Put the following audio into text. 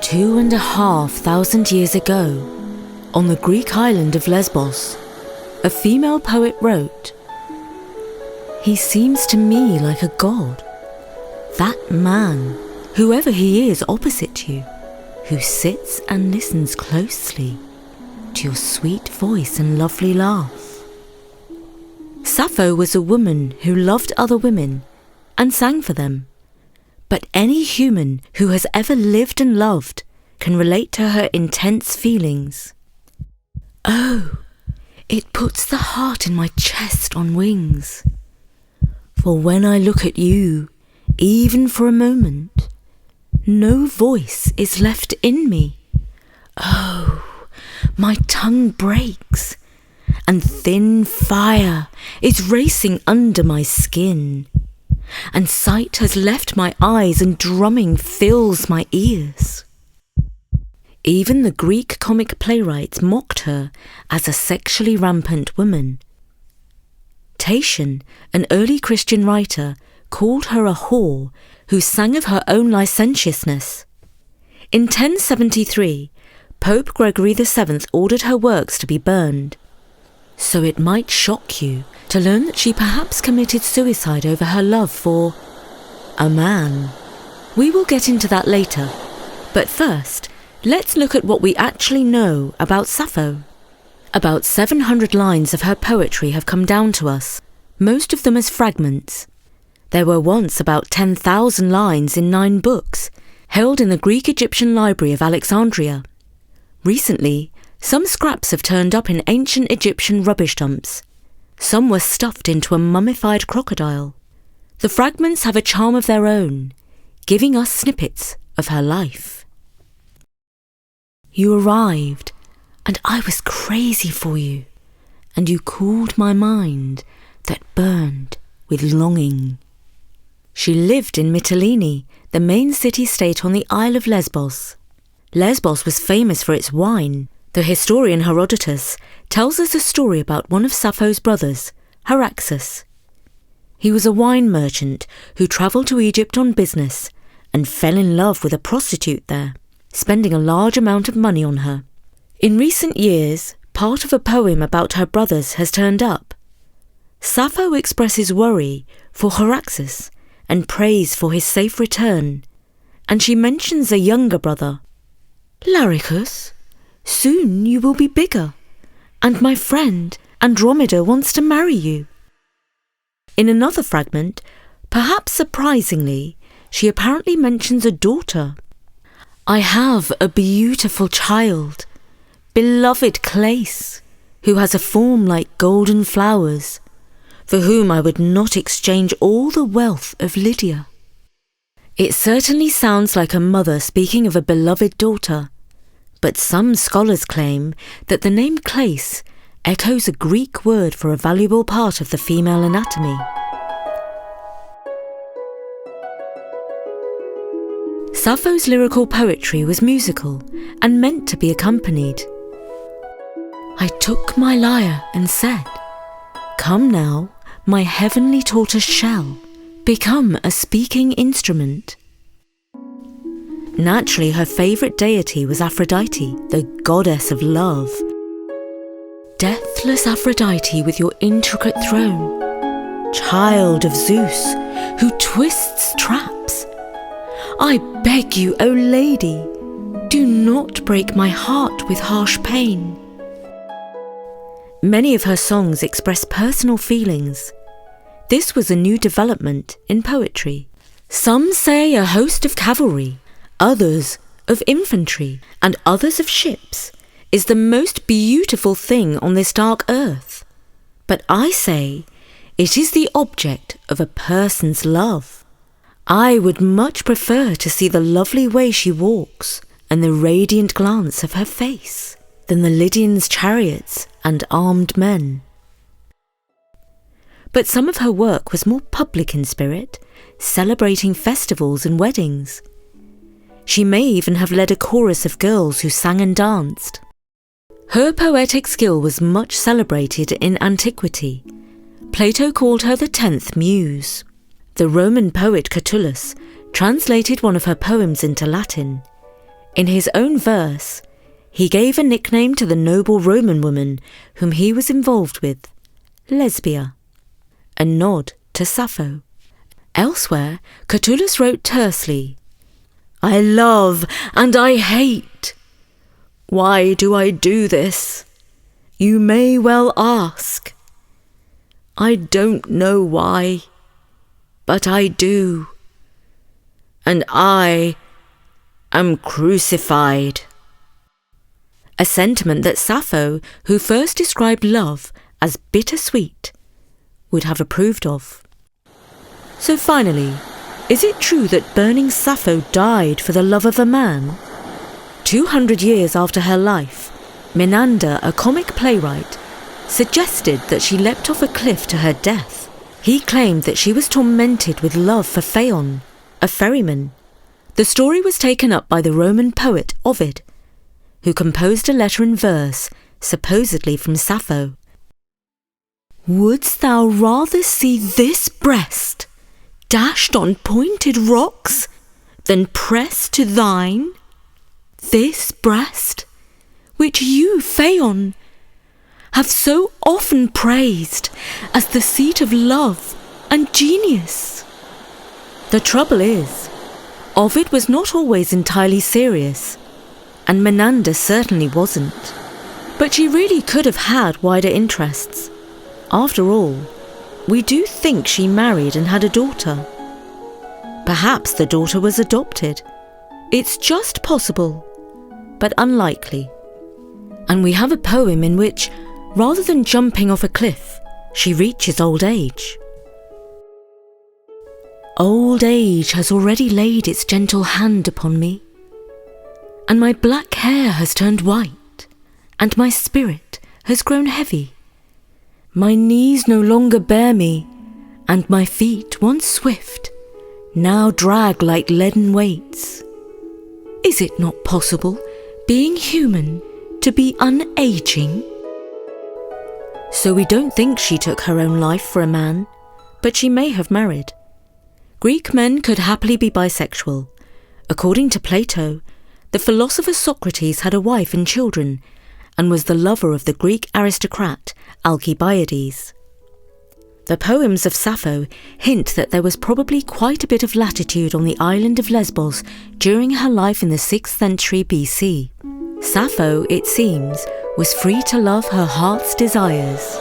2,500 years ago, on the Greek island of Lesbos, a female poet wrote, "He seems to me like a god, that man, whoever he is opposite you, who sits and listens closely to your sweet voice and lovely laugh." Sappho was a woman who loved other women and sang for them. But any human who has ever lived and loved can relate to her intense feelings. "Oh, it puts the heart in my chest on wings. For when I look at you, even for a moment, no voice is left in me. Oh, my tongue breaks, and thin fire is racing under my skin. And sight has left my eyes and drumming fills my ears." Even the Greek comic playwrights mocked her as a sexually rampant woman. Tatian, an early Christian writer, called her a whore who sang of her own licentiousness. In 1073, Pope Gregory VII ordered her works to be burned. So it might shock you to learn that she perhaps committed suicide over her love for a man. We will get into that later, but first, let's look at what we actually know about Sappho. About 700 lines of her poetry have come down to us, most of them as fragments. There were once about 10,000 lines in 9 books, held in the Greek-Egyptian Library of Alexandria. Recently, some scraps have turned up in ancient Egyptian rubbish dumps. Some were stuffed into a mummified crocodile. The fragments have a charm of their own, giving us snippets of her life. "You arrived, and I was crazy for you, and you cooled my mind that burned with longing." She lived in Mytilene, the main city-state on the Isle of Lesbos. Lesbos was famous for its wine. The historian Herodotus tells us a story about one of Sappho's brothers, Haraxus. He was a wine merchant who travelled to Egypt on business and fell in love with a prostitute there, spending a large amount of money on her. In recent years, part of a poem about her brothers has turned up. Sappho expresses worry for Haraxus and prays for his safe return, and she mentions a younger brother. "Lyricus, soon you will be bigger, and my friend Andromeda wants to marry you." In another fragment, perhaps surprisingly, she apparently mentions a daughter. "I have a beautiful child, beloved Clace, who has a form like golden flowers, for whom I would not exchange all the wealth of Lydia." It certainly sounds like a mother speaking of a beloved daughter, but some scholars claim that the name Clace echoes a Greek word for a valuable part of the female anatomy. Sappho's lyrical poetry was musical and meant to be accompanied. "I took my lyre and said, 'Come now, my heavenly tortoise shell, become a speaking instrument.'" Naturally, her favourite deity was Aphrodite, the goddess of love. "Deathless Aphrodite with your intricate throne, child of Zeus, who twists traps. I beg you, O lady, do not break my heart with harsh pain." Many of her songs express personal feelings. This was a new development in poetry. Some say a host of cavalry, others of infantry, and others of ships, is the most beautiful thing on this dark earth. But I say it is the object of a person's love. I would much prefer to see the lovely way she walks and the radiant glance of her face than the Lydians' chariots and armed men. But some of her work was more public in spirit, celebrating festivals and weddings. She may even have led a chorus of girls who sang and danced. Her poetic skill was much celebrated in antiquity. Plato called her the 10th Muse. The Roman poet Catullus translated one of her poems into Latin. In his own verse, he gave a nickname to the noble Roman woman whom he was involved with, Lesbia, a nod to Sappho. Elsewhere, Catullus wrote tersely, "I love and I hate. Why do I do this? You may well ask. I don't know why, but I do. And I am crucified." A sentiment that Sappho, who first described love as bittersweet, would have approved of. So finally, is it true that burning Sappho died for the love of a man? 200 years after her life, Menander, a comic playwright, suggested that she leapt off a cliff to her death. He claimed that she was tormented with love for Phaon, a ferryman. The story was taken up by the Roman poet Ovid, who composed a letter in verse, supposedly from Sappho. "Wouldst thou rather see this breast dashed on pointed rocks than pressed to thine? This breast, which you, Phaon, have so often praised as the seat of love and genius." The trouble is, Ovid was not always entirely serious, and Menander certainly wasn't. But she really could have had wider interests. After all, we do think she married and had a daughter. Perhaps the daughter was adopted. It's just possible, but unlikely. And we have a poem in which, rather than jumping off a cliff, she reaches old age. "Old age has already laid its gentle hand upon me, and my black hair has turned white, and my spirit has grown heavy. My knees no longer bear me, and my feet, once swift, now drag like leaden weights. Is it not possible, being human, to be unaging?" So we don't think she took her own life for a man, but she may have married. Greek men could happily be bisexual. According to Plato, the philosopher Socrates had a wife and children, and was the lover of the Greek aristocrat Alcibiades. The poems of Sappho hint that there was probably quite a bit of latitude on the island of Lesbos during her life in the 6th century BC. Sappho, it seems, was free to love her heart's desires.